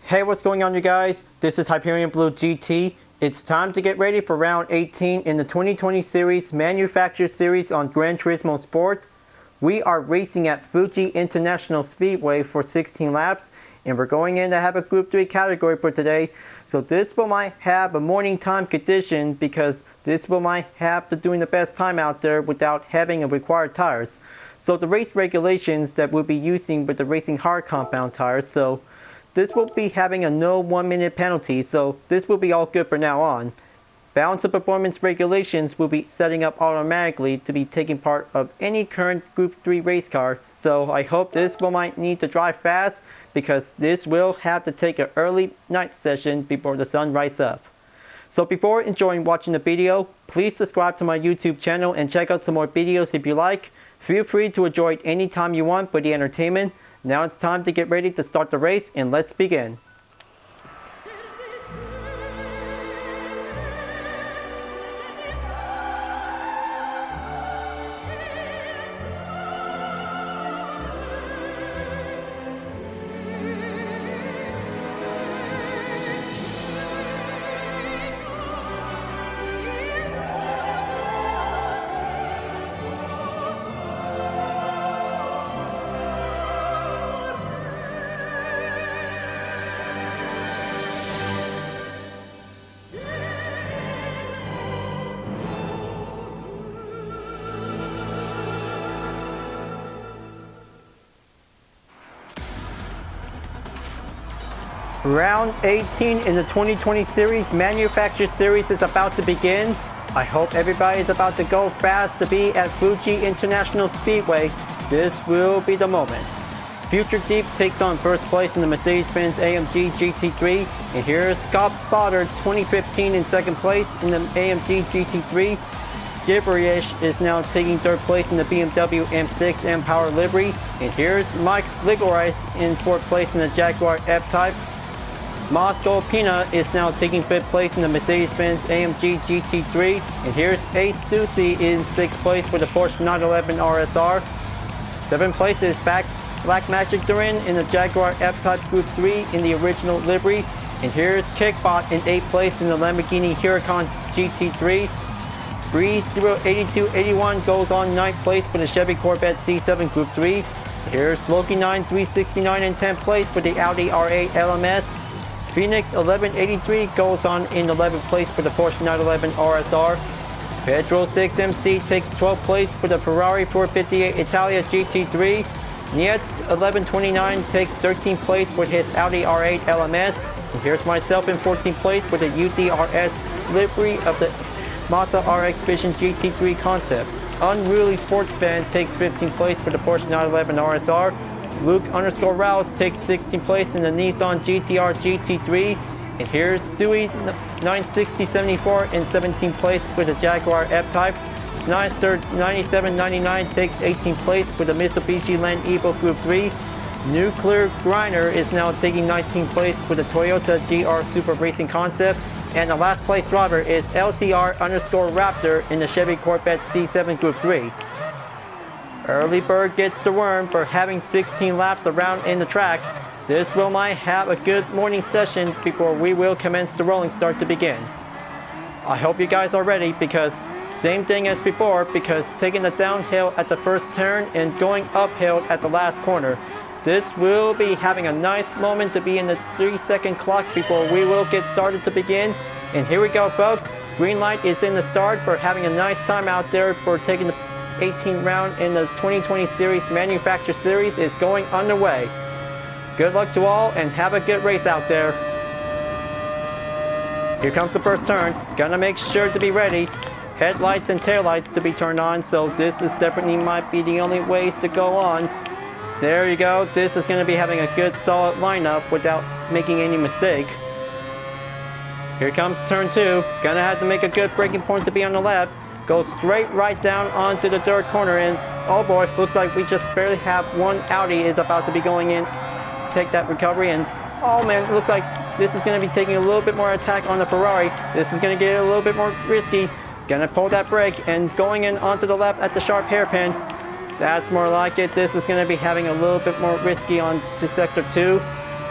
Hey, what's going on, you guys? This is Hyperion-Blue-GT. It's time to get ready for round 18 in the 2020 series Manufacturer Series on Gran Turismo Sport. We are racing at Fuji International Speedway for 16 laps, and we're going in to have a Group 3 category for today. So this will might have a morning time condition because this will might have to doing the best time out there without having a required tires. So the race regulations that we'll be using with the racing hard compound tires, so this will be having a no 1 minute penalty, so this will be all good for now on. Balance of performance regulations will be setting up automatically to be taking part of any current Group 3 race car, so I hope this will might need to drive fast because this will have to take an early night session before the sun rises up. So before enjoying watching the video, please subscribe to my YouTube channel and check out some more videos if you like. Feel free to enjoy it anytime you want for the entertainment. Now it's time to get ready to start the race, and let's begin. Round 18 in the 2020 series Manufacturer Series is about to begin. I hope everybody is about to go fast to be at Fuji International Speedway. This will be the moment. Future Deep takes on first place in the Mercedes-Benz AMG GT3, and here's Scott Spotter 2015 in second place in the AMG GT3. Gibberish is now taking third place in the BMW M6 M-Power livery, and here's Mike Ligoris in fourth place in the Jaguar F-Type. Moscow Pina is now taking fifth place in the Mercedes-Benz AMG GT3, and here's Ace Susi in sixth place for the Porsche 911 RSR. Seventh place is Black Magic Durin in the Jaguar F-Type Group 3 in the original livery, and here's Kickbot in eighth place in the Lamborghini Huracan GT3. Breeze 08281 goes on ninth place for the Chevy Corvette C7 Group 3. Here's Loki 9369 in 10th place for the Audi R8 LMS. Phoenix 1183 goes on in 11th place for the Porsche 911 RSR. Pedro 6MC takes 12th place for the Ferrari 458 Italia GT3. Niet 1129 takes 13th place for his Audi R8 LMS. And here's myself in 14th place for the UDRS livery of the Mazda RX Vision GT3 concept. Unruly Sports Fan takes 15th place for the Porsche 911 RSR. Luke_Rouse takes 16th place in the Nissan GTR GT3. And here's Stewie 96074 in 17th place for the Jaguar F-Type. Snyster 9799 takes 18th place for the Mitsubishi Land Evo Group 3. Nuclear Griner is now taking 19th place for the Toyota GR Super Racing Concept. And the last place driver is LCR_Raptor in the Chevy Corvette C7 Group 3. Early bird gets the worm for having 16 laps around in the track. This will might have a good morning session before we will commence the rolling start to begin. I hope you guys are ready because same thing as before, because taking the downhill at the first turn and going uphill at the last corner. This will be having a nice moment to be in the 3-second clock before we will get started to begin. And here we go, folks. Green light is in the start for having a nice time out there for taking the 18th round in the 2020 series Manufacturer Series is going underway. Good luck to all and have a good race out there. Here comes the first turn. Gonna make sure to be ready. Headlights and taillights to be turned on, so this is definitely might be the only ways to go on. There you go. This is going to be having a good solid lineup without making any mistake. Here comes turn 2. Gonna have to make a good braking point to be on the left. Go straight right down onto the third corner, and oh boy, looks like we just barely have one Audi is about to be going in. Take that recovery, and oh man, it looks like this is going to be taking a little bit more attack on the Ferrari. This is going to get a little bit more risky. Gonna pull that brake and going in onto the left at the sharp hairpin. That's more like it. This is going to be having a little bit more risky on to sector 2.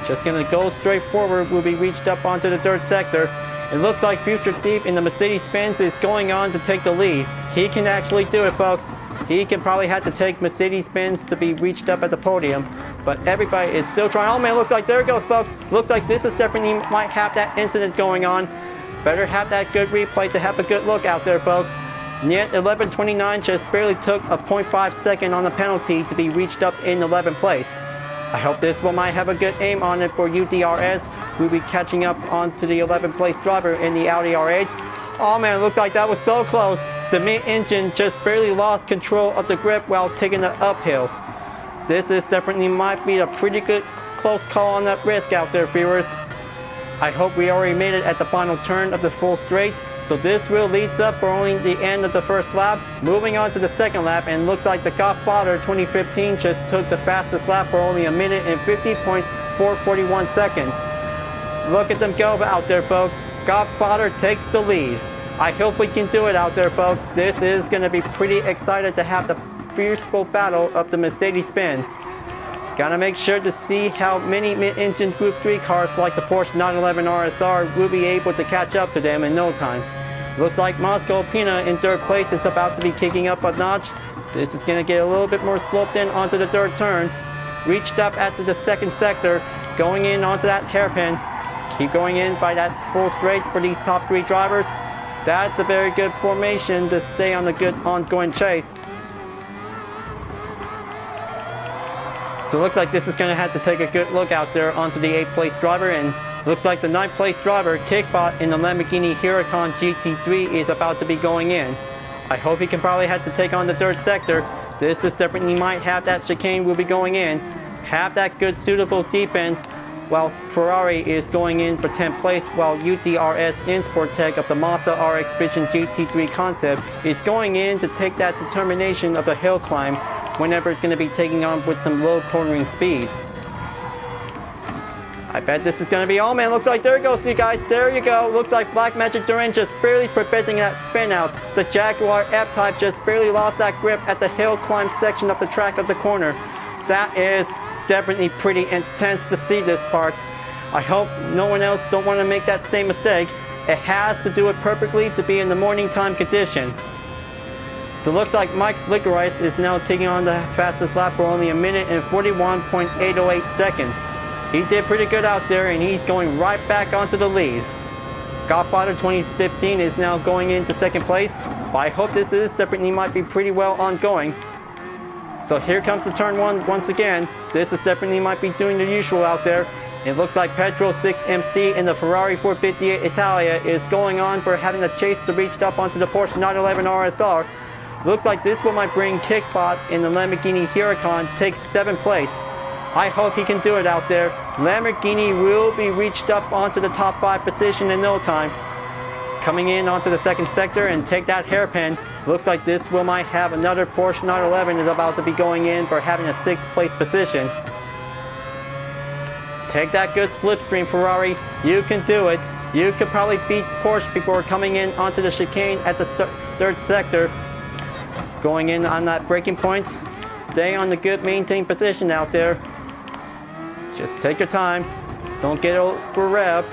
Just gonna go straight forward, will be reached up onto the third sector. It looks like Future Steve in the Mercedes-Benz is going on to take the lead. He can actually do it, folks. He can probably have to take Mercedes-Benz to be reached up at the podium. But everybody is still trying. Oh man, looks like there it goes, folks. Looks like this is definitely might have that incident going on. Better have that good replay to have a good look out there, folks. And yet 11:29 just barely took a 0.5 second on the penalty to be reached up in 11th place. I hope this one might have a good aim on it for UDRS. We'll be catching up onto the 11th place driver in the Audi R8. Oh man, it looks like that was so close. The mid-engine just barely lost control of the grip while taking the uphill. This is definitely might be a pretty good close call on that risk out there, viewers. I hope we already made it at the final turn of the full straight. So this will leads up for only the end of the first lap. Moving on to the second lap, and looks like the Godfather 2015 just took the fastest lap for only a minute and 50.441 seconds. Look at them go out there, folks. Godfather takes the lead. I hope we can do it out there, folks. This is going to be pretty excited to have the fierceful battle of the Mercedes-Benz. Gotta make sure to see how many mid-engine Group 3 cars like the Porsche 911 RSR will be able to catch up to them in no time. Looks like Moscow Pina in third place is about to be kicking up a notch. This is going to get a little bit more sloped in onto the third turn. Reached up after the second sector, going in onto that hairpin. Keep going in by that full straight for these top three drivers. That's a very good formation to stay on the good ongoing chase. So it looks like this is going to have to take a good look out there onto the 8th place driver, and looks like the 9th place driver, Kickbot in the Lamborghini Huracan GT3 is about to be going in. I hope he can probably have to take on the third sector. This is definitely might have that chicane will be going in. Have that good suitable defense while Ferrari is going in for 10th place, while UDRS Insportec of the Mazda RX Vision GT3 concept is going in to take that determination of the hill climb whenever it's going to be taking on with some low cornering speed. I bet this is going to be, oh man, looks like there it goes, you guys, there you go. Looks like Black Magic Duran just barely preventing that spin out. The Jaguar F-Type just barely lost that grip at the hill climb section of the track of the corner. That is definitely pretty intense to see this part. I hope no one else don't want to make that same mistake. It has to do it perfectly to be in the morning time condition. So it looks like Mike Licorice is now taking on the fastest lap for only a minute and 41.808 seconds. He did pretty good out there, and he's going right back onto the lead. Godfather 2015 is now going into second place, but I hope this is definitely might be pretty well ongoing. So here comes the turn one once again. This is definitely might be doing the usual out there. It looks like Pedro 6MC in the Ferrari 458 Italia is going on for having a chase to reach up onto the Porsche 911 RSR. Looks like this one might bring Kickbot in the Lamborghini Huracan take 7th place. I hope he can do it out there. Lamborghini will be reached up onto the top 5 position in no time. Coming in onto the second sector and take that hairpin. Looks like this will might have another Porsche 911 is about to be going in for having a 6th place position. Take that good slipstream, Ferrari. You can do it. You could probably beat Porsche before coming in onto the chicane at the third sector. Going in on that braking point. Stay on the good maintained position out there. Just take your time. Don't get over revved.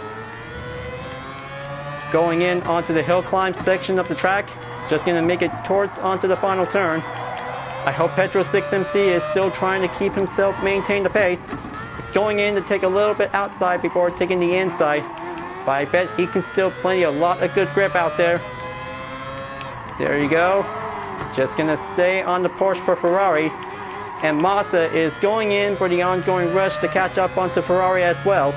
Going in onto the hill climb section of the track. Just going to make it towards onto the final turn. I hope Petro 6MC is still trying to keep himself maintain the pace. He's going in to take a little bit outside before taking the inside. But I bet he can still play a lot of good grip out there. There you go. Just going to stay on the Porsche for Ferrari. And Mazda is going in for the ongoing rush to catch up onto Ferrari as well.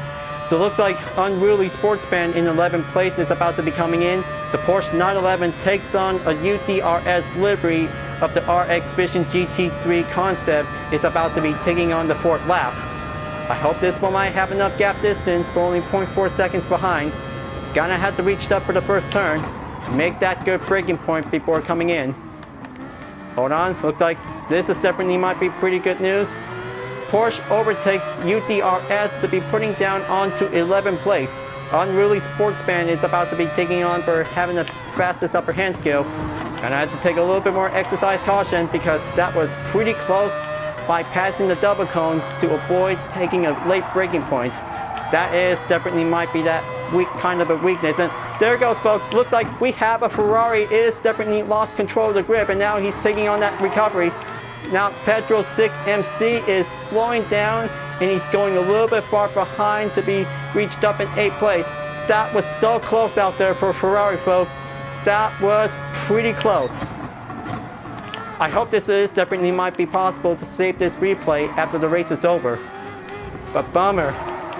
So it looks like Unruly Sportsman in 11th place is about to be coming in. The Porsche 911 takes on a UDRS livery of the RX Vision GT3 concept is about to be taking on the 4th lap. I hope this one might have enough gap distance for only 0.4 seconds behind. Gonna have to reach up for the first turn. Make that good braking point before coming in. Hold on, looks like this is definitely might be pretty good news. Porsche overtakes UDRS to be putting down onto 11th place. Unruly Sportsman is about to be taking on for having the fastest upper hand skill. And I had to take a little bit more exercise caution because that was pretty close by passing the double cones to avoid taking a late braking point. That is definitely might be that weak kind of a weakness. And there it goes, folks. Looks like we have a Ferrari is definitely lost control of the grip, and now he's taking on that recovery. Now Pedro 6 MC is slowing down, and he's going a little bit far behind to be reached up in 8th place. That was so close out there for Ferrari, folks. That was pretty close. I hope this is definitely might be possible to save this replay after the race is over. But bummer.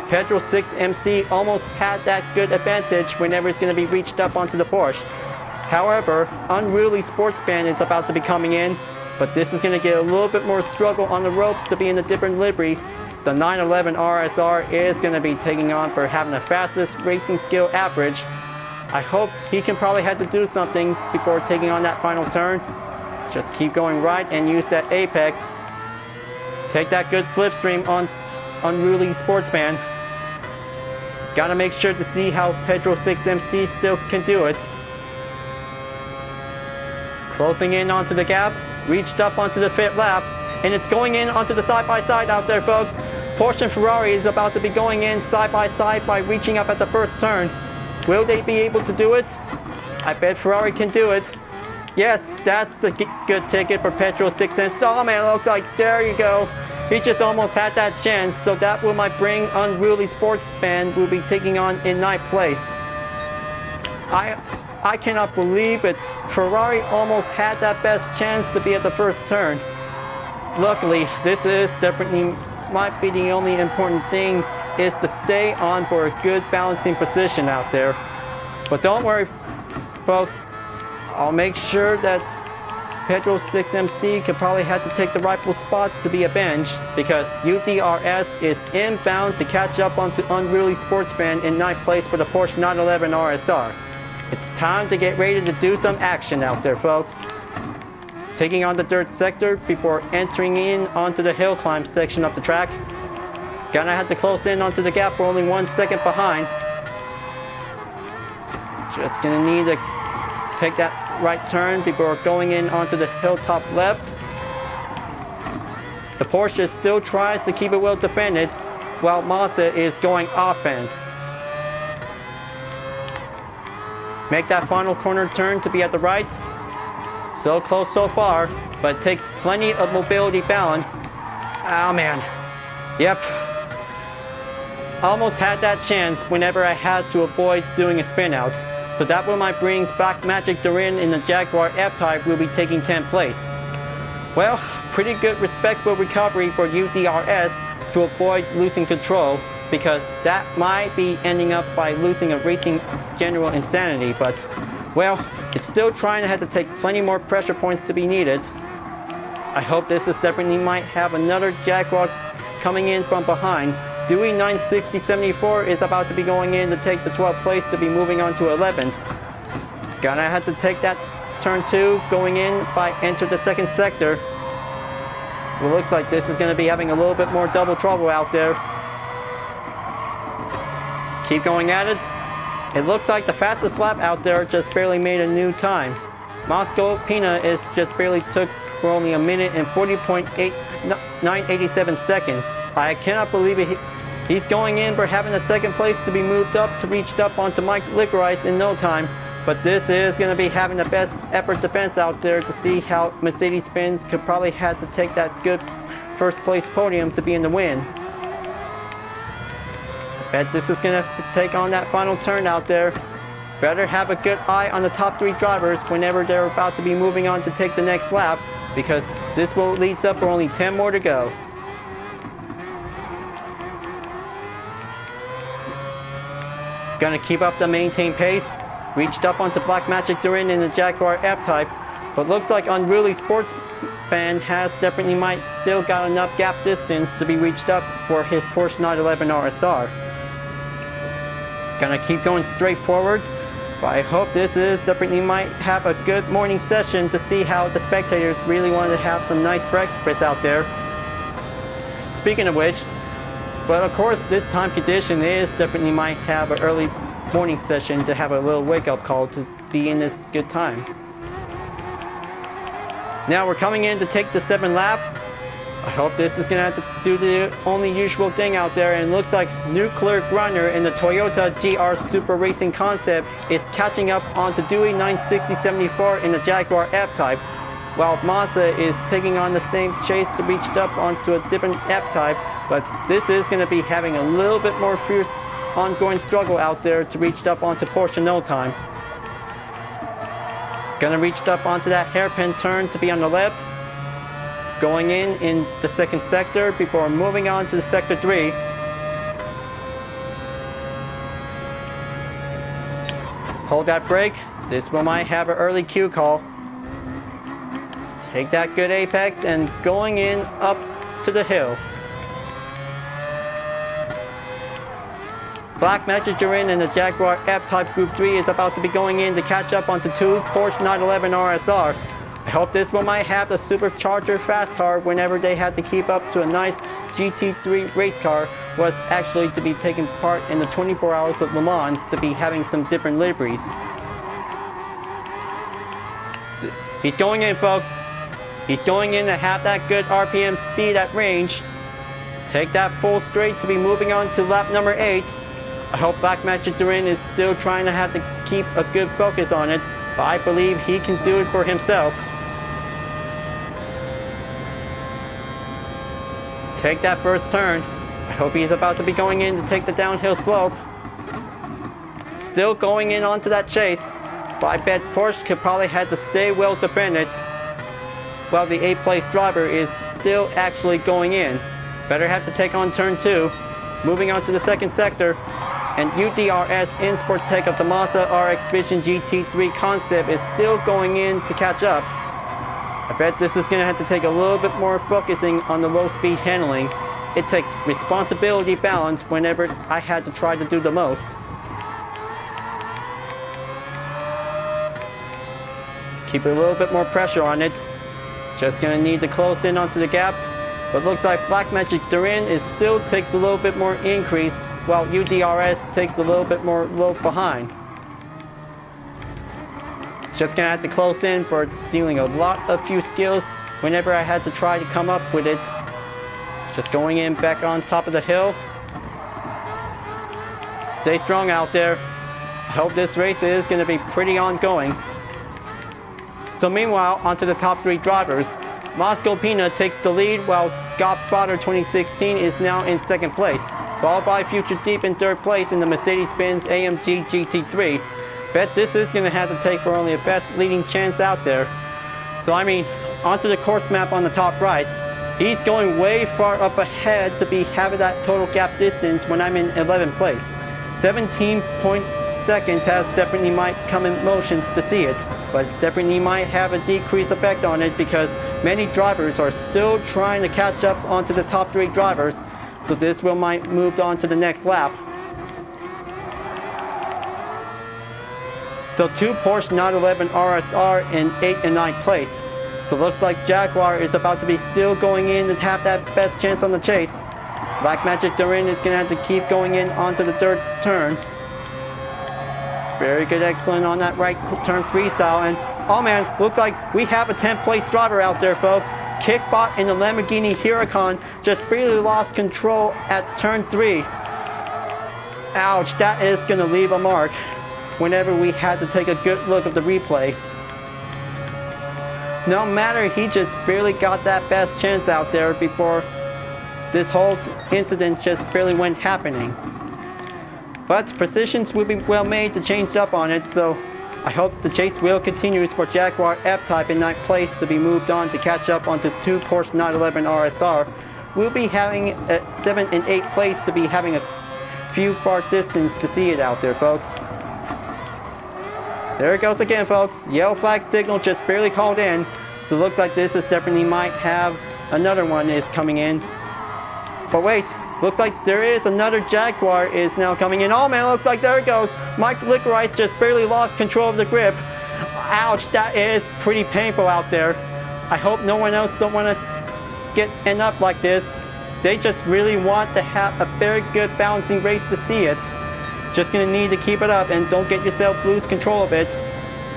Pedro 6 MC almost had that good advantage whenever it's going to be reached up onto the Porsche. However, Unruly Sportsman is about to be coming in, but this is going to get a little bit more struggle on the ropes to be in a different livery. The 911 RSR is going to be taking on for having the fastest racing skill average. I hope he can probably have to do something before taking on that final turn. Just keep going right and use that apex. Take that good slipstream on Unruly Sportsman. Gotta make sure to see how Pedro 6 MC still can do it. Closing in onto the gap, reached up onto the 5th lap, and it's going in onto the side-by-side out there, folks. Porsche and Ferrari is about to be going in side-by-side by reaching up at the first turn. Will they be able to do it? I bet Ferrari can do it. Yes, that's the good ticket for Pedro 6 MC. Oh man, it looks like, there you go. He just almost had that chance, so that will might bring Unruly Sportsman will be taking on in 9th place. I cannot believe it. Ferrari almost had that best chance to be at the first turn. Luckily, this is definitely might be the only important thing is to stay on for a good balancing position out there. But don't worry, folks. I'll make sure that Pedro 6 MC could probably have to take the rightful spot to be avenged, because UDRS is inbound to catch up onto Unruly Sportsman in 9th place for the Porsche 911 RSR. It's time to get ready to do some action out there, folks. Taking on the dirt sector before entering in onto the hill climb section of the track. Gonna have to close in onto the gap. We're only 1 second behind. Just gonna need to take that right turn before going in onto the hilltop left. The Porsche still tries to keep it well defended, while Mazda is going offense. Make that final corner turn to be at the right. So close so far, but it takes plenty of mobility balance. Oh man. Yep. Almost had that chance whenever I had to avoid doing a spin out. So that will might bring Black Magic Durin in the Jaguar F-Type will be taking 10th place. Well, pretty good respectful recovery for UDRS to avoid losing control, because that might be ending up by losing a racing general insanity, but well, it's still trying to have to take plenty more pressure points to be needed. I hope this is definitely might have another Jaguar coming in from behind. Dewey 96074 is about to be going in to take the 12th place to be moving on to 11th. Gonna have to take that turn 2 going in by enter the 2nd sector. It looks like this is going to be having a little bit more double trouble out there. Keep going at it. It looks like the fastest lap out there just barely made a new time. Moscow Pina is just barely took for only a minute and 40.987 seconds. I cannot believe it. He's going in for having the 2nd place to be moved up to reached up onto Mike Licorice in no time. But this is going to be having the best effort defense out there to see how Mercedes-Benz could probably have to take that good 1st place podium to be in the win. I bet this is going to take on that final turn out there. Better have a good eye on the top 3 drivers whenever they're about to be moving on to take the next lap, because this will leads up for only 10 more to go. Gonna keep up the maintained pace. Reached up onto Black Magic Durin in the Jaguar F-Type, but looks like Unruly Sportsman has definitely might still got enough gap distance to be reached up for his Porsche 911 RSR. Gonna keep going straight forward, but I hope this is definitely might have a good morning session to see how the spectators really want to have some nice breakfast out there. Speaking of which, but of course this time condition is definitely might have an early morning session to have a little wake-up call to be in this good time. Now we're coming in to take the 7th lap. I hope this is going to have to do the only usual thing out there, and it looks like Nuclear Grunner in the Toyota GR Super Racing concept is catching up onto Dewey 960-74 in the Jaguar F-Type, while Mazda is taking on the same chase to reach up onto a different F-Type, but this is going to be having a little bit more fierce ongoing struggle out there to reach up onto Porsche in no time. Gonna reach up onto that hairpin turn to be on the left, going in the second sector before moving on to the sector 3. Hold that brake. This one might have an early cue call. Take that good apex and going in up to the hill. Black Magic Duran in the Jaguar F-Type Group 3 is about to be going in to catch up onto 2 Porsche 911 RSR. I hope this one might have the supercharger fast car whenever they had to keep up to a nice GT3 race car was actually to be taking part in the 24 Hours of Le Mans to be having some different liveries. He's going in, folks. He's going in to have that good RPM speed at range. Take that full straight to be moving on to lap number 8. I hope Black Magic Duran is still trying to have to keep a good focus on it, but I believe he can do it for himself. Take that first turn. I hope he's about to be going in to take the downhill slope. Still going in onto that chase, but I bet Porsche could probably have to stay well defended while the 8th place driver is still actually going in. Better have to take on turn 2. Moving on to the second sector, and UDRS in Sport Tech of the Mazda RX Vision GT3 concept is still going in to catch up. I bet this is going to have to take a little bit more focusing on the low speed handling. It takes responsibility balance whenever I had to try to do the most. Keep a little bit more pressure on it. Just going to need to close in onto the gap. But looks like Black Magic Duran is still takes a little bit more increase, while UDRS takes a little bit more load behind. Just gonna have to close in for dealing a lot of few skills whenever I had to try to come up with it. Just going in back on top of the hill. Stay strong out there. I hope this race is gonna be pretty ongoing. So meanwhile, onto the top 3 drivers. Moscow Pina takes the lead while Godfather 2016 is now in second place, followed by Future Deep in third place in the Mercedes-Benz AMG GT3. Bet this is going to have to take for only a best leading chance out there. So I mean, onto the course map on the top right. He's going way far up ahead to be having that total gap distance when I'm in 11th place. 17 seconds has definitely might come in motions to see it, but definitely might have a decreased effect on it because many drivers are still trying to catch up onto the top 3 drivers, so this will might move on to the next lap. So 2 Porsche 911 RSR in 8th and 9th place. So looks like Jaguar is about to be still going in to have that best chance on the chase. Black Magic Duran is going to have to keep going in onto the 3rd turn. Very good, excellent on that right turn freestyle, and oh man, looks like we have a 10th place driver out there, folks. Kickbot in the Lamborghini Huracan just really lost control at turn 3. Ouch, that is going to leave a mark whenever we had to take a good look at the replay. No matter, he just barely got that best chance out there before this whole incident just barely went happening. But positions will be well made to change up on it, so I hope the chase will continue for Jaguar F-Type in 9th place to be moved on to catch up onto 2 Porsche 911 RSR. We'll be having a 7th and 8th place to be having a few far distance to see it out there, folks. There it goes again, folks. Yellow flag signal just barely called in, so it looks like this is definitely might have another one is coming in. But wait. Looks like there is another Jaguar is now coming in. Oh man, looks like there it goes. Mike Licorice just barely lost control of the grip. Ouch, that is pretty painful out there. I hope no one else don't want to end up like this. They just really want to have a very good balancing race to see it. Just going to need to keep it up and don't get yourself lose control of it.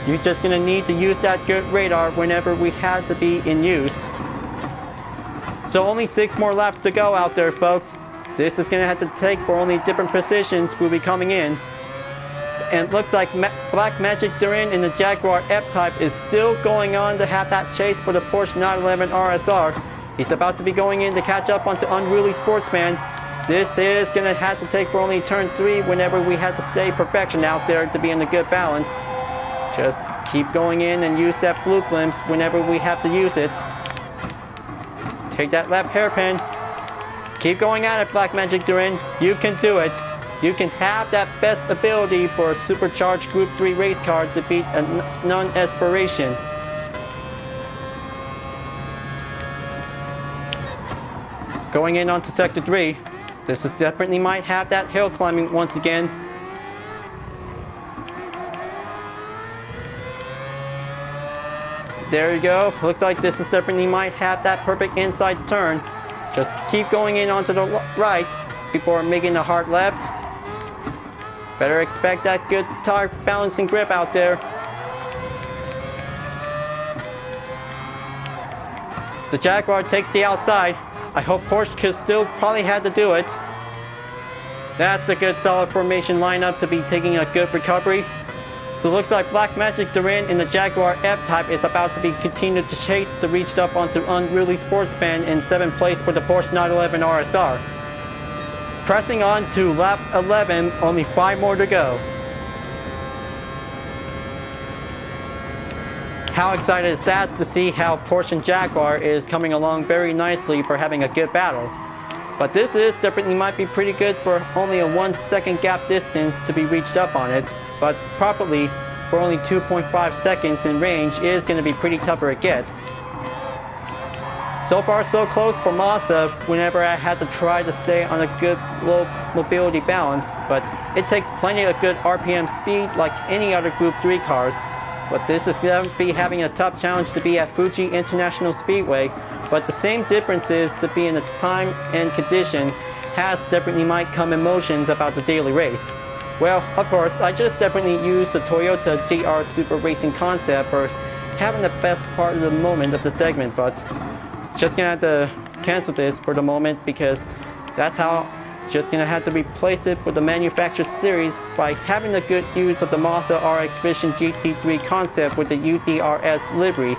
You're just going to need to use that good radar whenever we have to be in use. So only 6 more laps to go out there, folks. This is going to have to take for only different positions will be coming in. And it looks like Black Magic Duran in the Jaguar F-Type is still going on to have that chase for the Porsche 911 RSR. He's about to be going in to catch up onto Unruly Sportsman. This is going to have to take for only turn 3 whenever we have to stay perfection out there to be in a good balance. Just keep going in and use that blue glimpse whenever we have to use it. Take that left hairpin. Keep going at it, Black Magic Duran. You can do it. You can have that best ability for a supercharged Group 3 race car to beat a non-aspiration. Going in onto Sector 3. This is definitely might have that hill climbing once again. There you go. Looks like this is definitely might have that perfect inside turn. Just keep going in onto the right before making a hard left. Better expect that good tire balance and grip out there. The Jaguar takes the outside. I hope Porsche could still probably had to do it. That's a good solid formation lineup to be taking a good recovery. So it looks like Black Magic Duran in the Jaguar F-Type is about to be continued to chase to reach up onto Unruly Sportsman in 7th place for the Porsche 911 RSR. Pressing on to lap 11, only 5 more to go. How excited is that to see how Porsche and Jaguar is coming along very nicely for having a good battle. But this is definitely might be pretty good for only a 1 second gap distance to be reached up on it. But properly for only 2.5 seconds in range is going to be pretty tougher it gets. So far so close for Mazda whenever I had to try to stay on a good low mobility balance, but it takes plenty of good RPM speed like any other Group 3 cars. But this is going to be having a tough challenge to be at Fuji International Speedway, but the same difference is to be in the time and condition has definitely might come emotions about the daily race. Well, of course, I just definitely used the Toyota GR Super Racing concept for having the best part of the moment of the segment, but just gonna have to cancel this for the moment because that's how just gonna have to replace it with the manufactured series by having the good use of the Mazda RX Vision GT3 concept with the UDRS livery.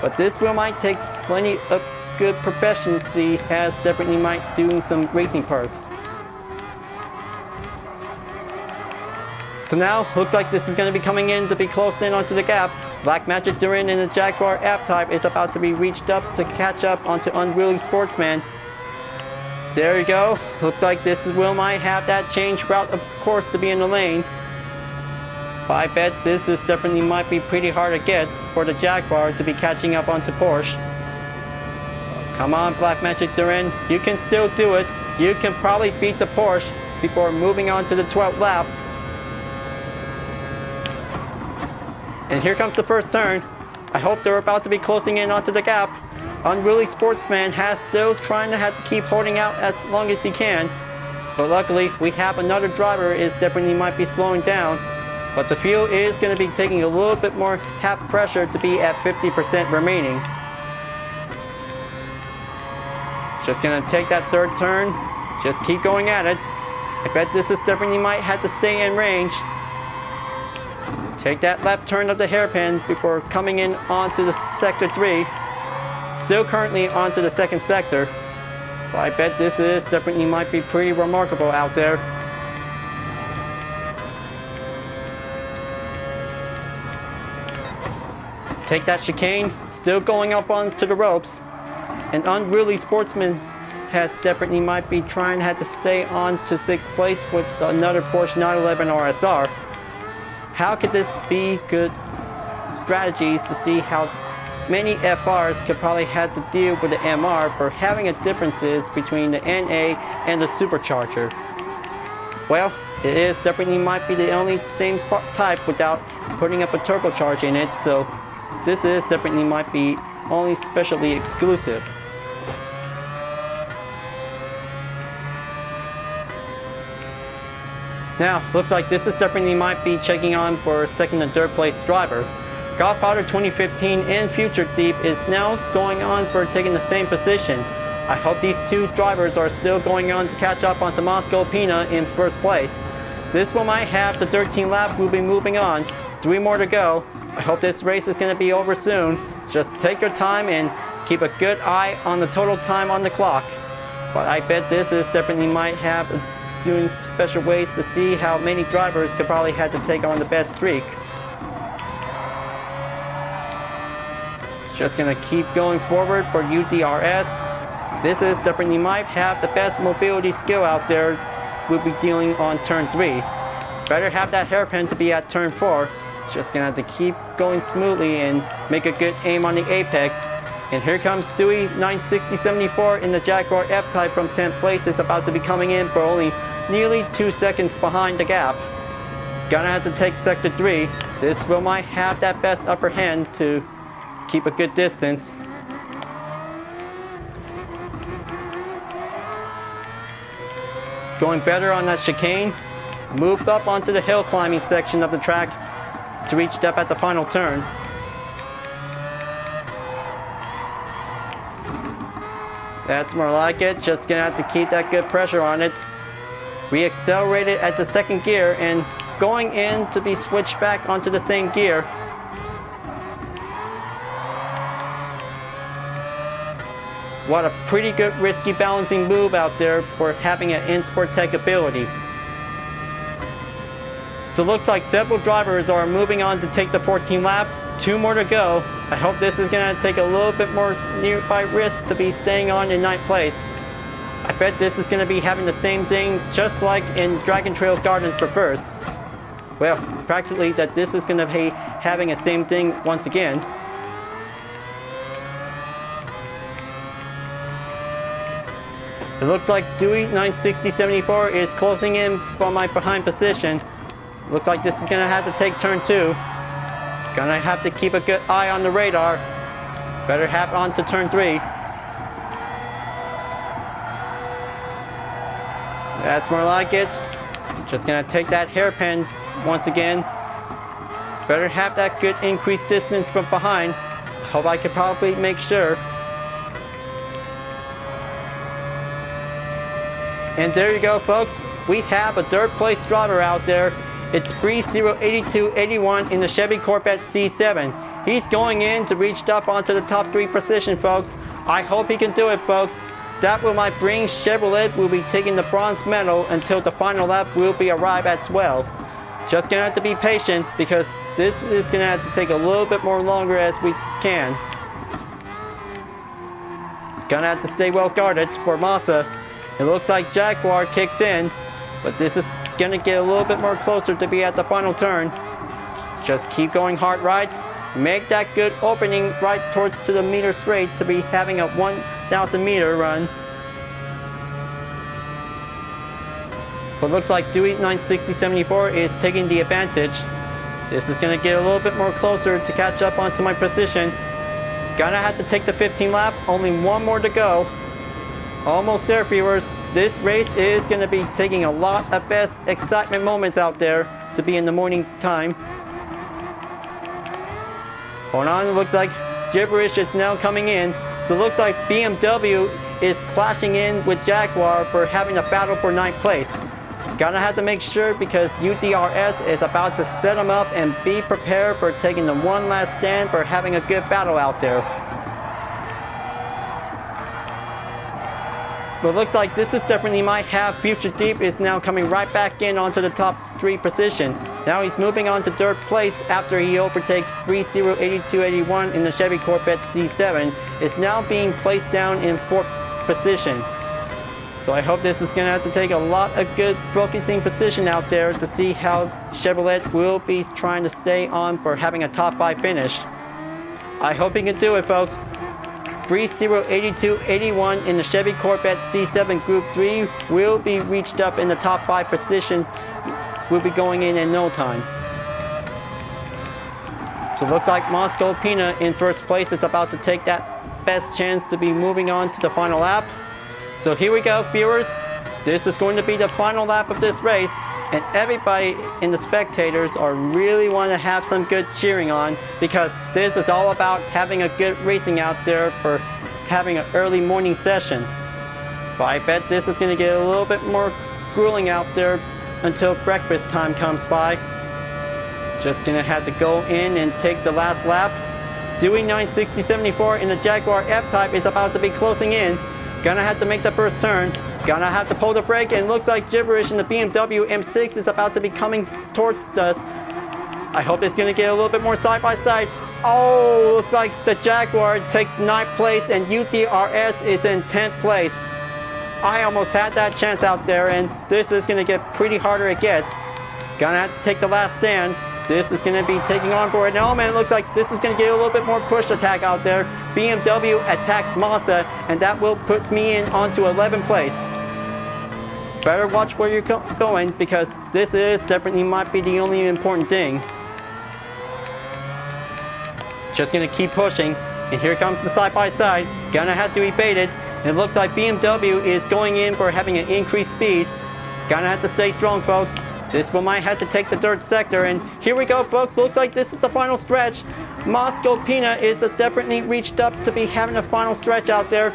But this will might take plenty of good proficiency as definitely might doing some racing perks. So now, looks like this is going to be coming in to be close in onto the gap. Black Magic Duran in the Jaguar F-Type is about to be reached up to catch up onto Unruly Sportsman. There you go. Looks like this will might have that change route, of course, to be in the lane. But I bet this is definitely might be pretty hard to get for the Jaguar to be catching up onto Porsche. Come on, Black Magic Duran. You can still do it. You can probably beat the Porsche before moving on to the 12th lap. And here comes the first turn. I hope they're about to be closing in onto the gap. Unruly Sportsman has still trying to have to keep holding out as long as he can. But luckily, we have another driver is definitely might be slowing down. But the field is going to be taking a little bit more half pressure to be at 50% remaining. Just going to take that third turn. Just keep going at it. I bet this is definitely might have to stay in range. Take that left turn of the hairpin before coming in onto the Sector 3. Still currently onto the 2nd sector. But I bet this is definitely might be pretty remarkable out there. Take that chicane. Still going up onto the ropes. An Unruly Sportsman has definitely might be trying to have to stay on to 6th place with another Porsche 911 RSR. How could this be good strategies to see how many FRs could probably have to deal with the MR for having a differences between the NA and the supercharger? Well, it is definitely might be the only same type without putting up a turbocharge in it, so this is definitely might be only specially exclusive. Now, looks like this is definitely might be checking on for 2nd and 3rd place driver. Godfather 2015 and Future Thief is now going on for taking the same position. I hope these two drivers are still going on to catch up onto Moscow Pina in first place. This one might have the 13 lap. We'll be moving on. 3 more to go. I hope this race is going to be over soon. Just take your time and keep a good eye on the total time on the clock. But I bet this is definitely might have doing special ways to see how many drivers could probably have to take on the best streak. Just gonna keep going forward for UDRS. This is definitely might have the best mobility skill out there. We'll be dealing on turn 3. Better have that hairpin to be at turn 4. Just gonna have to keep going smoothly and make a good aim on the apex. And here comes Stewie 96074 in the Jaguar F-Type from 10th place. It's about to be coming in for only nearly 2 seconds behind the gap. Gonna have to take sector 3. This will might have that best upper hand to keep a good distance. Going better on that chicane. Moved up onto the hill climbing section of the track to reach step at the final turn. That's more like it. Just gonna have to keep that good pressure on it. We accelerated at the second gear and going in to be switched back onto the same gear. What a pretty good risky balancing move out there for having an in-sport tech ability. So it looks like several drivers are moving on to take the 14 lap. 2 more to go. I hope this is going to take a little bit more nearby risk to be staying on in 9th place. I bet this is going to be having the same thing just like in Dragon Trail Gardens for first. Well, practically that this is going to be having the same thing once again. It looks like Dewey 96074 is closing in from my behind position. Looks like this is going to have to take turn 2. Gonna have to keep a good eye on the radar. Better have on to turn 3. That's more like it. Just gonna take that hairpin once again. Better have that good increased distance from behind. Hope I could probably make sure. And there you go, folks. We have a 3rd place driver out there. It's Bree08281 in the Chevy Corvette C7. He's going in to reach up onto the top 3 position, folks. I hope he can do it, folks. That will might bring Chevrolet will be taking the bronze medal until the final lap will be arrived as well. Just gonna have to be patient because this is gonna have to take a little bit more longer as we can. Gonna have to stay well guarded for Massa. It looks like Jaguar kicks in, but this is gonna get a little bit more closer to be at the final turn. Just keep going hard right. Make that good opening right towards to the meter straight to be having a 1,000 meter run. But looks like Dewey 96074 is taking the advantage. This is gonna get a little bit more closer to catch up onto my position. Gonna have to take the 15 lap. Only 1 more to go. Almost there, viewers. This race is going to be taking a lot of best excitement moments out there to be in the morning time. Hold on, it looks like gibberish is now coming in. So it looks like BMW is clashing in with Jaguar for having a battle for 9th place. Gonna have to make sure because UDRS is about to set them up and be prepared for taking the one last stand for having a good battle out there. But it looks like this is definitely might have Future Deep is now coming right back in onto the top 3 position. Now he's moving on to 3rd place after he overtakes 308281 in the Chevy Corvette C7. It's now being placed down in 4th position. So I hope this is going to have to take a lot of good focusing position out there to see how Chevrolet will be trying to stay on for having a top 5 finish. I hope he can do it, folks. 308281 in the Chevy Corvette C7 Group 3 will be reached up in the top 5 position. Will be going in no time. So it looks like Moscow Pina in 1st place is about to take that best chance to be moving on to the final lap. So here we go, viewers. This is going to be the final lap of this race, and everybody in the spectators are really want to have some good cheering on because this is all about having a good racing out there for having an early morning session. But I bet this is going to get a little bit more grueling out there until breakfast time comes by. Just going to have to go in and take the last lap. Dewey 960-74 in the Jaguar F-Type is about to be closing in. Gonna have to make the first turn. Gonna have to pull the brake, and looks like gibberish in the BMW M6 is about to be coming towards us. I hope it's gonna get a little bit more side by side. Oh, looks like the Jaguar takes 9th place and UTRS is in 10th place. I almost had that chance out there, and this is gonna get pretty harder it gets. Gonna have to take the last stand. This is going to be taking on board an element. It looks like this is going to get a little bit more push attack out there. BMW attacks Mazda, and that will put me in onto 11th place. Better watch where you're going, because this is definitely might be the only important thing. Just going to keep pushing, and here comes the side-by-side. Gonna have to evade it. And it looks like BMW is going in for having an increased speed. Gonna have to stay strong, folks. This one might have to take the third sector, and here we go, folks. Looks like this is the final stretch. Moscow Pina is definitely reached up to be having a final stretch out there.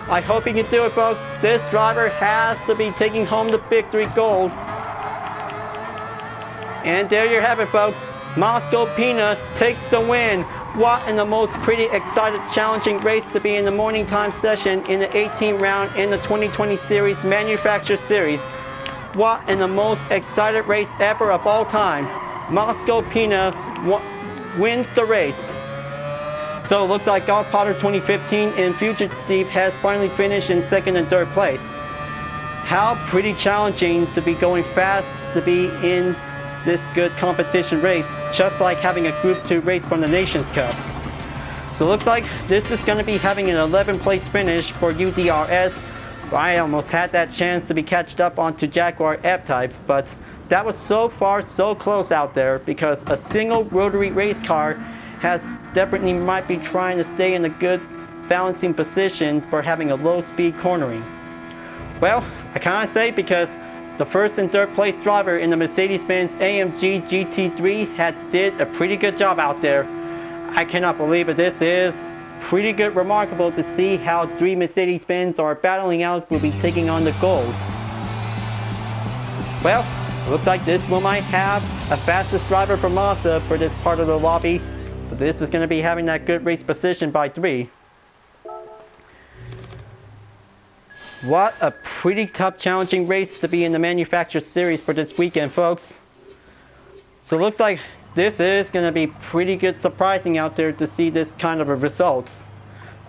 I hope he can do it, folks. This driver has to be taking home the victory gold. And there you have it, folks. Moscow Pina takes the win. What in the most pretty excited, challenging race to be in the morning time session in the 18th round in the 2020 series Manufacturer Series. What in the most excited race ever of all time. Moscow Pina wins the race. So it looks like Golf Potter 2015 and Fugitive has finally finished in 2nd and 3rd place. How pretty challenging to be going fast to be in this good competition race, just like having a Group 2 race from the Nations Cup. So it looks like this is going to be having an 11th place finish for UDRS. I almost had that chance to be catched up onto Jaguar F-Type, but that was so far so close out there, because a single rotary race car has definitely might be trying to stay in a good balancing position for having a low speed cornering. Well, I can't say, because the 1st and 3rd place driver in the Mercedes-Benz AMG GT3 did a pretty good job out there. I cannot believe it. This is pretty good, remarkable to see how 3 Mercedes-Benz are battling out will be taking on the gold. Well, looks like this one might have a fastest driver for Mazda for this part of the lobby. So this is going to be having that good race position by 3. What a pretty tough, challenging race to be in the Manufacturer Series for this weekend, folks. So it looks like this is going to be pretty good, surprising out there to see this kind of a result.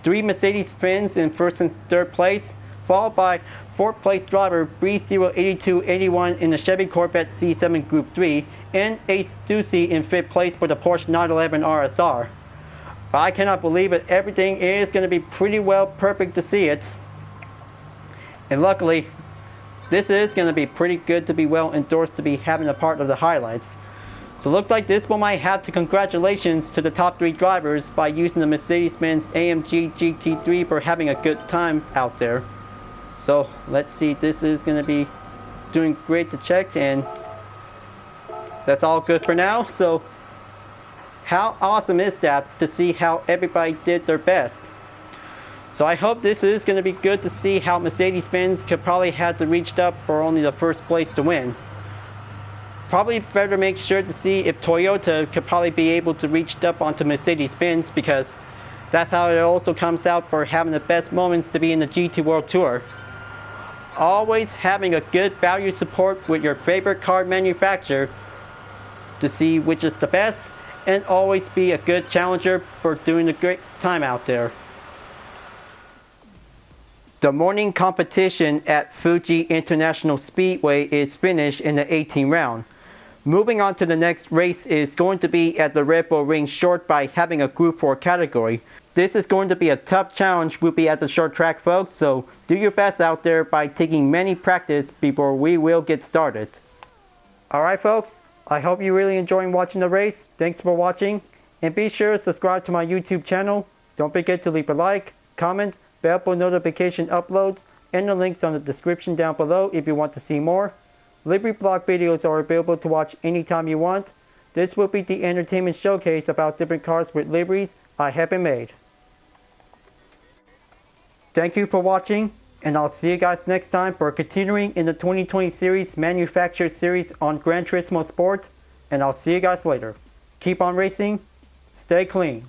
3 Mercedes-Benz in 1st and 3rd place, followed by 4th place driver B08281 in the Chevy Corvette C7 Group 3, and Ace Ducey in 5th place for the Porsche 911 RSR. But I cannot believe it. Everything is going to be pretty well perfect to see it. And luckily, this is going to be pretty good to be well endorsed to be having a part of the highlights. So it looks like this one might have to congratulations to the top 3 drivers by using the Mercedes-Benz AMG GT3 for having a good time out there. So let's see, this is going to be doing great to check, and that's all good for now. So how awesome is that to see how everybody did their best. So I hope this is going to be good to see how Mercedes-Benz could probably have to reach up for only the 1st place to win. Probably better make sure to see if Toyota could probably be able to reach up onto Mercedes-Benz, because that's how it also comes out for having the best moments to be in the GT World Tour. Always having a good value support with your favorite car manufacturer to see which is the best, and always be a good challenger for doing a great time out there. The morning competition at Fuji International Speedway is finished in the 18th round. Moving on to the next race is going to be at the Red Bull Ring Short by having a Group 4 category. This is going to be a tough challenge, will be at the short track, folks, so do your best out there by taking many practice before we will get started. Alright folks, I hope you're really enjoying watching the race. Thanks for watching, and be sure to subscribe to my YouTube channel. Don't forget to leave a like, comment, bell for notification uploads, and the links on the description down below if you want to see more. Livery blog videos are available to watch anytime you want. This will be the entertainment showcase about different cars with liveries I have been made. Thank you for watching, and I'll see you guys next time for continuing in the 2020 series Manufacturer Series on Gran Turismo Sport, and I'll see you guys later. Keep on racing, stay clean.